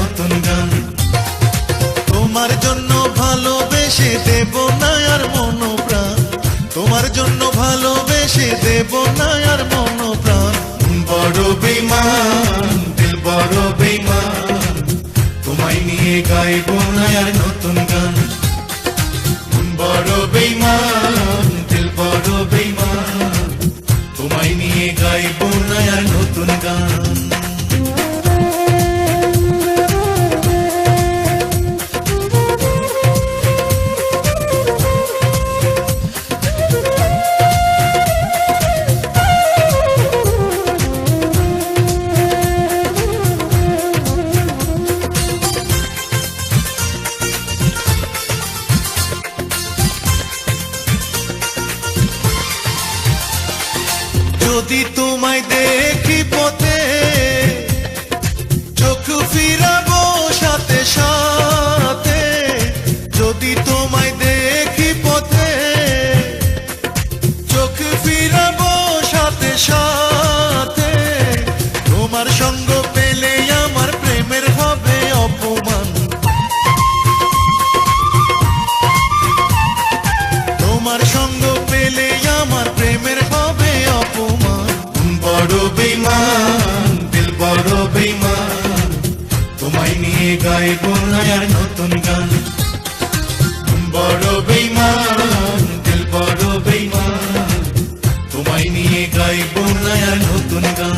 নতুন গান। তোমার জন্য ভালোবেসে দেব না আর মন প্রাণ, তোমার জন্য ভালোবেসে দেব না আর মন প্রাণ। বড় বেঈমান দিল বড় বেঈমান, তোমায় নিয়ে গাইব না আর নতুন গান। বড় বেঈমান দিল বড় বেঈমান, তোমায় নিয়ে গাইব না আর নতুন গান। যদি তোমায় দেখি পথে, চোখ ফিরাবো সাথে সাথে। যদি তোমায় দেখি পথে, চোখ ফিরাবো সাথে সাথে। তোমার সঙ্গ পেলে আমার প্রেমের হবে অপমান, তোমার সঙ্গ পেলে আমার প্রেমের হবে অপমান। বড় বেঈমান দিল বড় বেঈমান, তোমায় নিয়ে গাইব না আর নতুন গান। বড় বেঈমান দিল বড় বেঈমান, তোমায় নিয়ে গাইব না আর নতুন গান।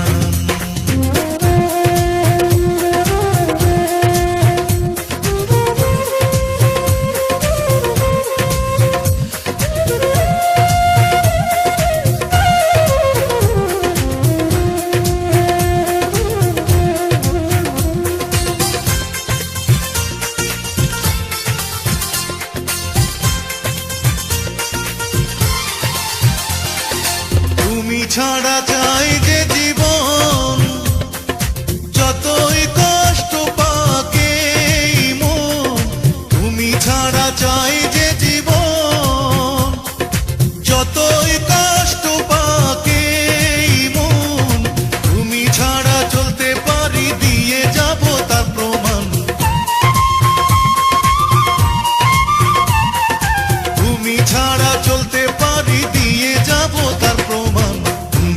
তুমি ছাড়া চাই যে জীবন, যতই কষ্ট পাকে মন। তুমি ছাড়া চাই যে জীবন, যতই কষ্ট পাকে মন। তুমি ছাড়া চলতে পারি দিয়ে যাব তার প্রমাণ, তুমি ছাড়া চলতে পারি দিয়ে যাব তার প্রমাণ।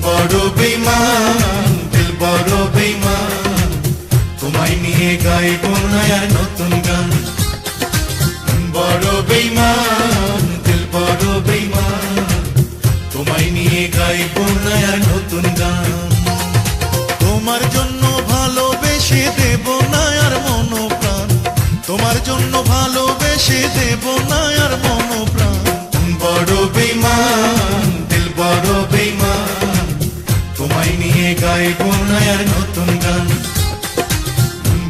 বড় বেঈমান দিল বড় বেঈমান, তোমায় নিয়ে গাইব না আর নতুন গান। বড় বেঈমান দিল বড় বেঈমান, তোমায় নিয়ে গাইব না আর নতুন গান। তোমার জন্য ভালোবেসে দেব না আর মন প্রাণ, তোমার জন্য ভালোবেসে দেব না আর মন প্রাণ। বড় বেঈমান দিল বড় বেঈমান, তোমায় নিয়ে গাইব না আর নতুন গান।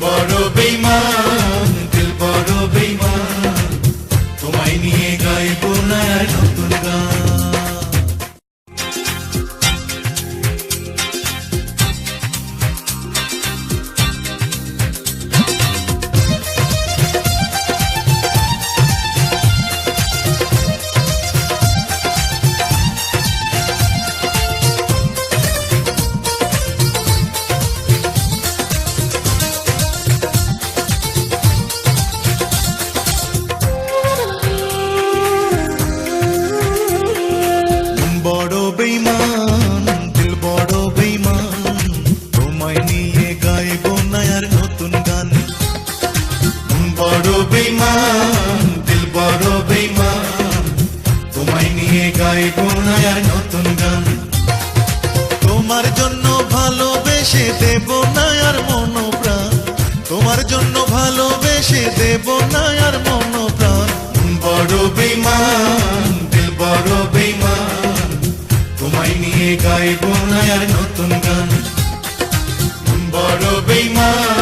বড় বেঈমান দিল বড় বেঈমান, তোমায় নিয়ে গাইব না আর নতুন গান। বড় বেঈমান দিল বড় বেঈমান, তোমায় নিয়ে গাইব না আর নতুন গান। বড় বেঈমান দিল বড় বেঈমান, তোমায় নিয়ে গাইব না আর নতুন গান। তোমার জন্য ভালোবেসে দেব না আর মন প্রাণ, তোমার জন্য ভালোবেসে দেব না আর মন প্রাণ। বড় বেঈমান দিল বড় বেঈমান, তোমায় নিয়ে গাইব না আর নতুন গান। বড় বেঈমান